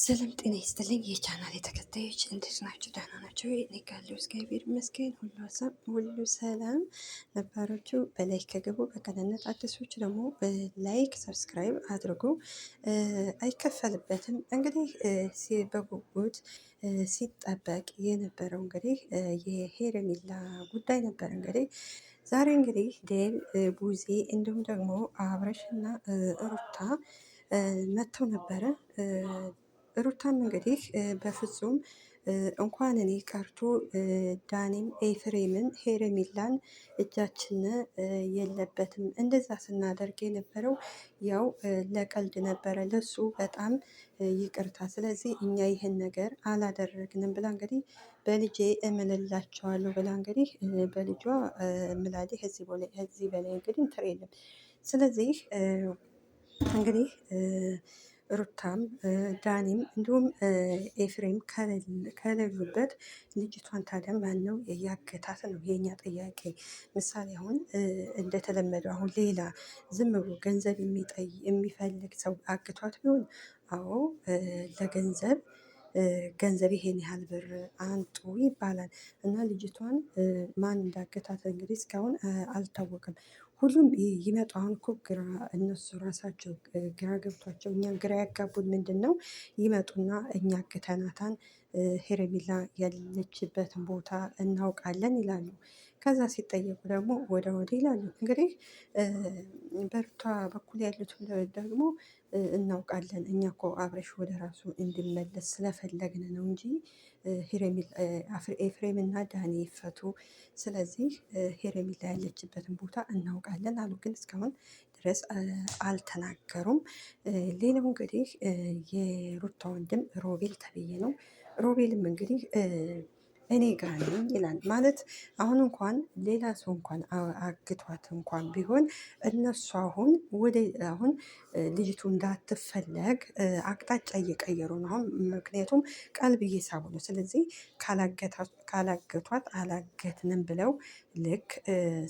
ሰላም ጤና ይስጥልኝ የቻናል ተከታዮች እንዴት ናቸው? ደህና ናቸው? እኔ ጋር እግዚአብሔር ይመስገን ሁሉ ሰላም። ነባሮቹ በላይክ ከገቡ በቀንነት አዲሶች ደግሞ ላይክ ሰብስክራይብ አድርጉ። አይከፈልበትም። እንግዲህ በጉጉት ሲጠበቅ የነበረው እንግዲህ የሄርሜላ ጉዳይ ነበር። እንግዲህ ዛሬ እንግዲህ ዴብ ቡዜ እንዲሁም ደግሞ አብረሽና ሩታ መጥተው ነበረ። ሩታም እንግዲህ በፍጹም እንኳን እኔ ቀርቶ ዳኒም ኤፍሬምን ሄርሜላን እጃችን የለበትም። እንደዛ ስናደርግ የነበረው ያው ለቀልድ ነበረ፣ ለሱ በጣም ይቅርታ፣ ስለዚህ እኛ ይህን ነገር አላደረግንም ብላ እንግዲህ በልጄ እምልላቸዋለሁ ብላ እንግዲህ በልጇ ምላሌ ከዚህ በላይ እንግዲህ እንትን የለም። ስለዚህ እንግዲህ ሩታም ዳኒም እንዲሁም ኤፍሬም ከሌሉበት ልጅቷን ታዲያ ማን ነው ያገታት ነው የኛ ጥያቄ። ምሳሌ አሁን እንደተለመደው አሁን ሌላ ዝም ብሎ ገንዘብ የሚፈልግ ሰው አግቷት ቢሆን አዎ ለገንዘብ ገንዘብ ይሄን ያህል ብር አንጡ ይባላል። እና ልጅቷን ማን እንዳገታት እንግዲህ እስካሁን አልታወቅም። ሁሉም ይመጡ አሁን እኮ ግራ እነሱ ራሳቸው ግራ ገብቷቸው እኛን ግራ ያጋቡን ምንድን ነው? ይመጡና እኛ አግተናታን ሄርሜላ ያለችበትን ቦታ እናውቃለን ይላሉ። ከዛ ሲጠየቁ ደግሞ ወደ ይላሉ። እንግዲህ በሩታ በኩል ያሉት ደግሞ እናውቃለን እኛ እኮ አብረሽ ወደ ራሱ እንዲመለስ ስለፈለግን ነው እንጂ ኤፍሬም እና ዳኒ ይፈቱ፣ ስለዚህ ሄርሜላ ያለችበትን ቦታ እናውቃለን አሉ። ግን እስካሁን ድረስ አልተናገሩም። ሌላው እንግዲህ የሩታ ወንድም ሮቤል ተብዬ ነው። ሮቤልም እንግዲህ እኔ ጋር ነኝ ይላል። ማለት አሁን እንኳን ሌላ ሰው እንኳን አግቷት እንኳን ቢሆን እነሱ አሁን ልጅቱ እንዳትፈለግ አቅጣጫ እየቀየሩ ነው አሁን። ምክንያቱም ቀልብ እየሳቡ ነው። ስለዚህ ካላገቷት አላገትንም ብለው ልክ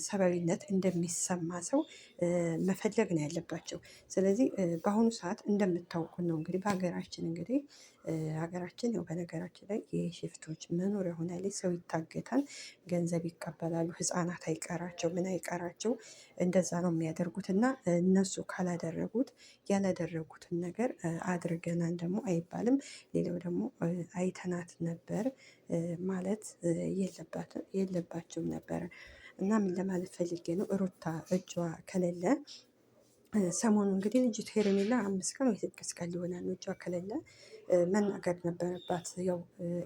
ሰብአዊነት እንደሚሰማ ሰው መፈለግ ነው ያለባቸው። ስለዚህ በአሁኑ ሰዓት እንደምታውቁን ነው እንግዲህ በሀገራችን እንግዲህ ሀገራችን ያው በነገራችን ላይ የሽፍቶች መኖሪያ ሆናለች። ሰው ይታገታል፣ ገንዘብ ይቀበላሉ፣ ህፃናት አይቀራቸው ምን አይቀራቸው እንደዛ ነው የሚያደርጉት። እና እነሱ ካላደረጉት ያላደረጉትን ነገር አድርገናል ደግሞ አይባልም። ሌላው ደግሞ አይተናት ነበር ማለት የለባቸውም ነበረ። እና ምን ለማለት ፈልጌ ነው ሩታ እጇ ከሌለ ሰሞኑ እንግዲህ ልጅቱ ሄርሜላ 5 ቀን ወይ 6 ቀን ሊሆናል እጇ ከሌለ መናገር ነበረባት። ያው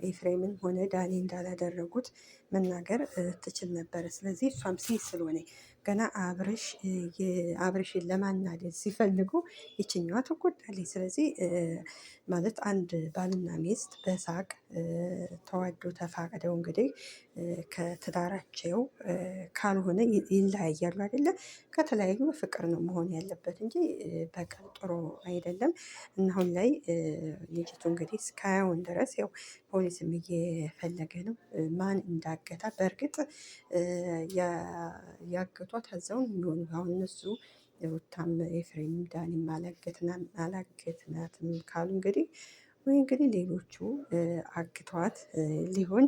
ኤፍሬምን ሆነ ዳኒ እንዳላደረጉት መናገር ትችል ነበረ። ስለዚህ እሷም ሴት ስለሆነ ገና አብርሽን ለማናደድ ሲፈልጉ ይችኛዋ ትጎዳለች። ስለዚህ ማለት አንድ ባልና ሚስት በሳቅ ተዋዶ ተፋቅደው እንግዲህ ከትዳራቸው ካልሆነ ይለያያሉ አይደለ? ከተለያዩ ፍቅር ነው መሆን ያለበት እንጂ በቀል ጥሩ አይደለም። እና አሁን ላይ ልጅቱ እንግዲህ እስካሁን ድረስ ያው ፖሊስም እየፈለገ ነው ማን እንዳገታ። በእርግጥ ያገቷት እዛው የሚሆኑ አሁን እነሱ ሩታም ኤፍሬም ዳኒም አላገትናትም ካሉ እንግዲህ ሌሎቹ አግተዋት ሊሆን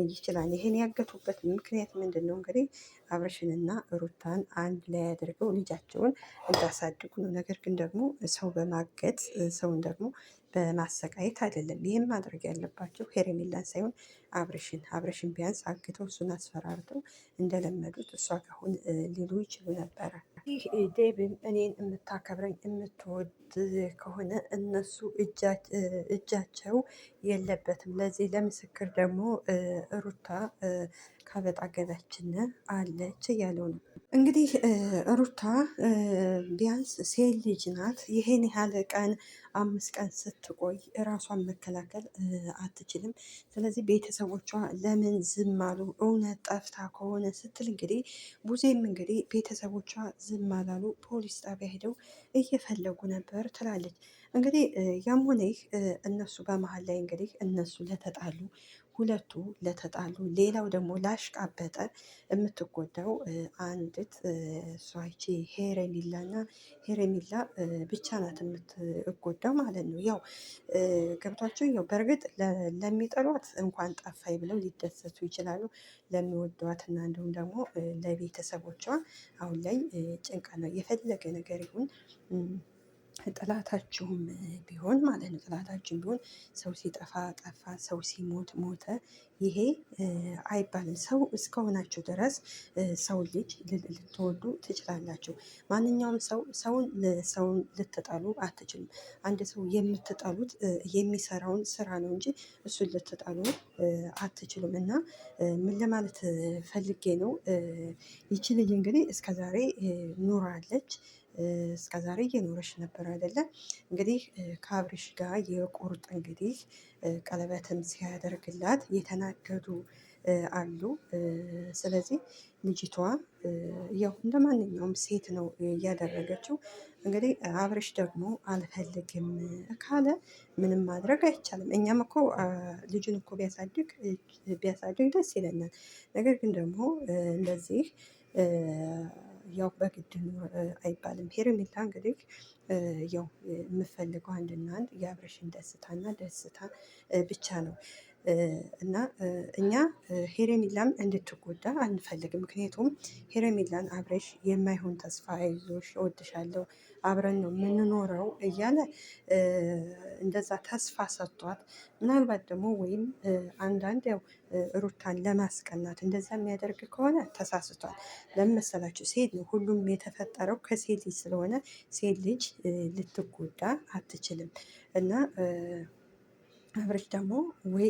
ይችላል። ይሄን ያገቱበት ምክንያት ምንድን ነው? እንግዲህ አብርሽንና ሩታን አንድ ላይ አድርገው ልጃቸውን እንዳሳድጉ ነው። ነገር ግን ደግሞ ሰው በማገት ሰውን ደግሞ በማሰቃየት አይደለም። ይህም ማድረግ ያለባቸው ሄርሜላን ሳይሆን አብርሽን ቢያንስ አግተው እሱን አስፈራርተው እንደለመዱት እሷ ጋር ሊሉ ይችሉ ነበረ። ይህ ዴብም እኔን የምታከብረኝ የምትወድ ከሆነ እነሱ እጃቸው የለበትም። ለዚህ ለምስክር ደግሞ ሩታ ካበጣገባችን አለች እያለው ነው። እንግዲህ ሩታ ቢያንስ ሴት ልጅ ናት። ይሄን ያህል ቀን 5 ቀን ስትቆይ እራሷን መከላከል አትችልም። ስለዚህ ቤተሰቦቿ ለምን ዝም አሉ? እውነት ጠፍታ ከሆነ ስትል እንግዲህ ቡዜም እንግዲህ ቤተሰቦቿ ዝም አላሉ፣ ፖሊስ ጣቢያ ሄደው እየፈለጉ ነበር ትላለች። እንግዲህ ያም ሆነ ይህ እነሱ በመሀል ላይ እንግዲህ እነሱ ለተጣሉ ሁለቱ ለተጣሉ፣ ሌላው ደግሞ ላሽቃበጠ የምትጎዳው አንዲት እሷ ይቺ ሄረሚላና ሄረሚላ ብቻ ናት የምትጎዳው ማለት ነው። ያው ገብቷቸው ያው በእርግጥ ለሚጠሏት እንኳን ጠፋይ ብለው ሊደሰቱ ይችላሉ። ለሚወዷትና እንዲሁም ደግሞ ለቤተሰቦቿ አሁን ላይ ጭንቀት ነው። የፈለገ ነገር ይሁን ጥላታችሁም ቢሆን ማለት ነው። ጥላታችሁም ቢሆን ሰው ሲጠፋ ጠፋ፣ ሰው ሲሞት ሞተ፣ ይሄ አይባልም። ሰው እስከሆናችሁ ድረስ ሰው ልጅ ልትወዱ ትችላላችሁ። ማንኛውም ሰውን ልትጠሉ አትችሉም። አንድ ሰው የምትጠሉት የሚሰራውን ስራ ነው እንጂ እሱን ልትጠሉ አትችሉም። እና ምን ለማለት ፈልጌ ነው፣ ይቺ ልጅ እንግዲህ እስከዛሬ ኑራለች። እስከ ዛሬ እየኖረች ነበር አይደለም። እንግዲህ ከአብርሽ ጋር የቁርጥ እንግዲህ ቀለበትም ሲያደርግላት የተናደዱ አሉ። ስለዚህ ልጅቷ ያው እንደ ማንኛውም ሴት ነው እያደረገችው። እንግዲህ አብርሽ ደግሞ አልፈልግም ካለ ምንም ማድረግ አይቻልም። እኛም እኮ ልጁን እኮ ቢያሳድግ ደስ ይለናል። ነገር ግን ደግሞ እንደዚህ ያው በግድ አይባልም። ሄርሜላ እንግዲህ ያው የምፈልገው አንድና አንድ የአብርሽን ደስታና ደስታ ብቻ ነው። እና እኛ ሄርሜላም እንድትጎዳ አንፈልግም። ምክንያቱም ሄርሜላን አብርሽ የማይሆን ተስፋ አይዞሽ፣ እወድሻለሁ፣ አብረን ነው የምንኖረው እያለ እንደዛ ተስፋ ሰጥቷት ምናልባት ደግሞ ወይም አንዳንድ ያው ሩታን ለማስቀናት እንደዛ የሚያደርግ ከሆነ ተሳስቷል። ለምን መሰላችሁ? ሴት ነው ሁሉም የተፈጠረው ከሴት ልጅ ስለሆነ ሴት ልጅ ልትጎዳ አትችልም። እና አብርሽ ደግሞ ወይ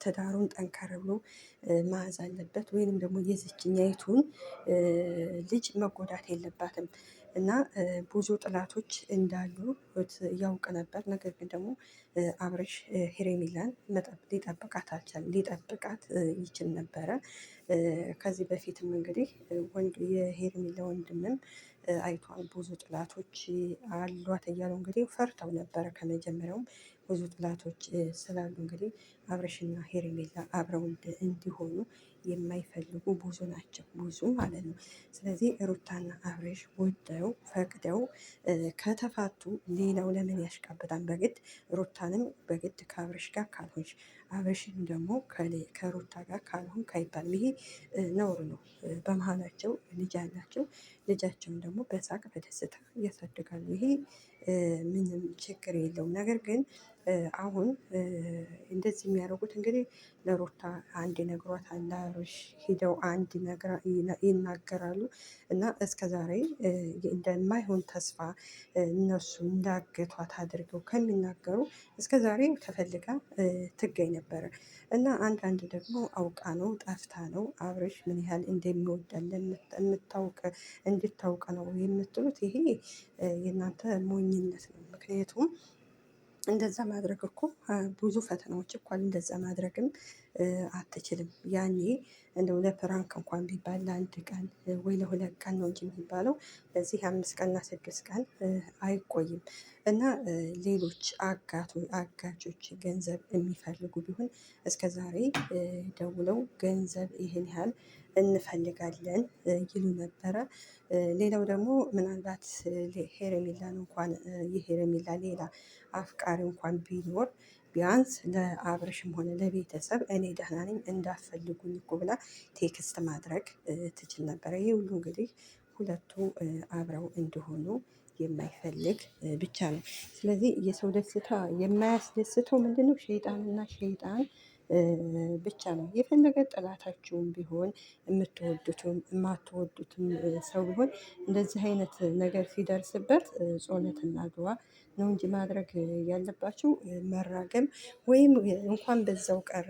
ትዳሩን ጠንከር ብሎ መያዝ አለበት ወይንም ደግሞ የዚችኛይቱን ልጅ መጎዳት የለባትም። እና ብዙ ጥላቶች እንዳሉ ያውቅ ነበር። ነገር ግን ደግሞ አብርሽ ሄርሜላን ሊጠብቃት አልቻለም። ሊጠብቃት ይችል ነበረ። ከዚህ በፊትም እንግዲህ የሄርሜላ ወንድምም አይቷል። ብዙ ጥላቶች አሏት እያሉ እንግዲህ ፈርተው ነበረ። ከመጀመሪያውም ብዙ ጥላቶች ስላሉ እንግዲህ አብርሽና ሄርሜላ አብረው እንዲሆኑ የማይፈልጉ ብዙ ናቸው፣ ብዙ ማለት ነው። ስለዚህ ሩታና አብርሽ ወደው ፈቅደው ከተፋቱ ሌላው ለምን ያሽቃብጣል? በግድ ሩታንም በግድ ከአብርሽ ጋር ካልሆንሽ፣ አብርሽን ደግሞ ከሩታ ጋር ካልሆን አይባልም። ይሄ ነውር ነው። በመሀላቸው ልጅ አላቸው። ልጃቸውን ደግሞ በሳቅ በደስታ ያሳድጋሉ። ይሄ ምንም ችግር የለውም። ነገር ግን አሁን እንደዚህ የሚያደርጉት እንግዲህ ለሩታ አንድ ነግሯታል፣ ለአብርሽ ሂደው አንድ ይናገራሉ። እና እስከ ዛሬ እንደማይሆን ተስፋ እነሱ እንዳገቷት አድርገው ከሚናገሩ እስከ ዛሬ ተፈልጋ ትገኝ ነበረ። እና አንዳንድ ደግሞ አውቃ ነው ጠፍታ ነው አብርሽ ምን ያህል እንደሚወዳለን እንድታውቅ ነው የምትሉት። ይሄ የእናንተ ሞኝነት ነው። ምክንያቱም እንደዛ ማድረግ እኮ ብዙ ፈተናዎች እኮ እንደዛ ማድረግም አትችልም። ያኔ እንደው ለፕራንክ እንኳን ቢባል ለአንድ ቀን ወይ ለሁለት ቀን ነው እንጂ የሚባለው ለዚህ 5 ቀንና 6 ቀን አይቆይም። እና ሌሎች አጋቾች ገንዘብ የሚፈልጉ ቢሆን እስከ ዛሬ ደውለው ገንዘብ ይህን ያህል እንፈልጋለን ይሉ ነበረ። ሌላው ደግሞ ምናልባት ሄርሜላን እንኳን የሄርሜላ ሌላ አፍቃሪ እንኳን ቢኖር ቢያንስ ለአብርሽም ሆነ ለቤተሰብ እኔ ደህና ነኝ እንዳትፈልጉኝ እኮ ብላ ቴክስት ማድረግ ትችል ነበረ። ይህ ሁሉ እንግዲህ ሁለቱ አብረው እንደሆኑ የማይፈልግ ብቻ ነው። ስለዚህ የሰው ደስታ የማያስደስተው ምንድነው? ሸይጣንና ሸይጣን ብቻ ነው። የፈለገ ጠላታችሁም ቢሆን የምትወዱትም የማትወዱትም ሰው ቢሆን እንደዚህ አይነት ነገር ሲደርስበት ጸሎትና ዱዓ ነው እንጂ ማድረግ ያለባችሁ መራገም ወይም እንኳን በዛው ቀረ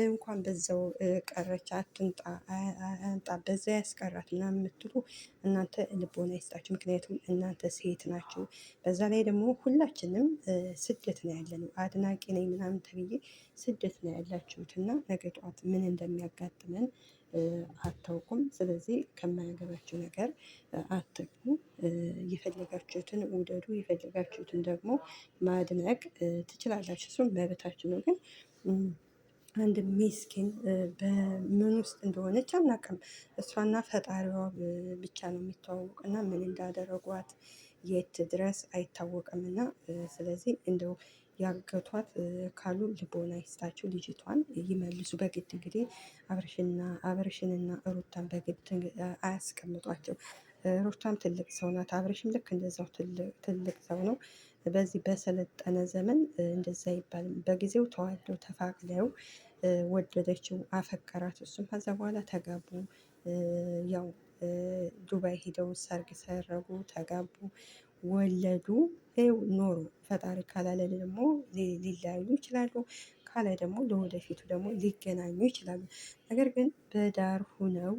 እንኳን በዛው ቀረች አትምጣ አንጣ በዛ ያስቀራት ምናምን የምትሉ እናንተ ልቦና ይስጣችሁ። ምክንያቱም እናንተ ሴት ናችሁ። በዛ ላይ ደግሞ ሁላችንም ስደት ነው ያለነው። አድናቂ ነኝ ምናምን ተብዬ ስደት ነው ያላችሁት እና ነገ ጠዋት ምን እንደሚያጋጥመን አታውቁም። ስለዚህ ከማያገባችሁ ነገር አትግቡ። የፈለጋችሁትን ውደዱ፣ የፈለጋችሁትን ደግሞ ማድነቅ ትችላላችሁ። እሱም መብታችሁ ነው። ግን አንድ ሚስኪን በምን ውስጥ እንደሆነች አናውቅም። እሷና ፈጣሪዋ ብቻ ነው የሚተዋወቅ እና ምን እንዳደረጓት የት ድረስ አይታወቅም። እና ስለዚህ እንደው ያገቷት ካሉ ልቦና ይስጣቸው፣ ልጅቷን ይመልሱ በግድ። እንግዲህ አብርሽንና ሩታን በግድ አያስቀምጧቸው። ሩታም ትልቅ ሰው ናት፣ አብርሽም ልክ እንደዛው ትልቅ ሰው ነው። በዚህ በሰለጠነ ዘመን እንደዛ አይባልም። በጊዜው ተዋደው ተፋቅለው ወደደችው፣ አፈቀራት። እሱም ከዛ በኋላ ተጋቡ። ያው ዱባይ ሂደው ሰርግ ሰረጉ፣ ተጋቡ፣ ወለዱ፣ ይኸው ኖሩ። ፈጣሪ ካላለ ደግሞ ሊለያዩ ይችላሉ፣ ካለ ደግሞ ለወደፊቱ ደግሞ ሊገናኙ ይችላሉ። ነገር ግን በዳር ሁነው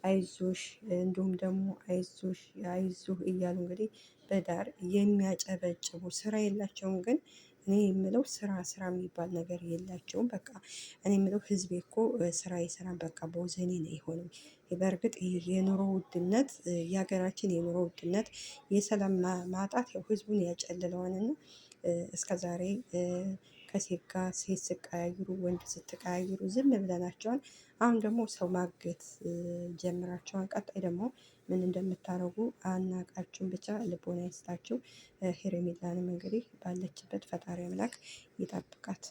አይዞሽ እንዲሁም ደግሞ አይዞሽ አይዞህ እያሉ እንግዲህ በዳር የሚያጨበጭቡ ስራ የላቸውም። ግን እኔ የምለው ስራ የሚባል ነገር የላቸውም። በቃ እኔ የምለው ህዝቤ እኮ ስራ ይሰራን በቃ ቦዘኔ ነው የሆነው። በእርግጥ የኑሮ ውድነት የሀገራችን የኑሮ ውድነት የሰላም ማጣት ያው ህዝቡን ያጨልለዋልና እስከ ዛሬ ከሴት ጋር ሴት ስቀያይሩ ወንድ ስትቀያይሩ ዝም ብለናቸዋል። አሁን ደግሞ ሰው ማገት ጀምራቸዋል። ቀጣይ ደግሞ ምን እንደምታደርጉ አናቃችሁም። ብቻ ልቦና ይስጣችሁ። ሄርሜላንም እንግዲህ ባለችበት ፈጣሪ አምላክ ይጠብቃት።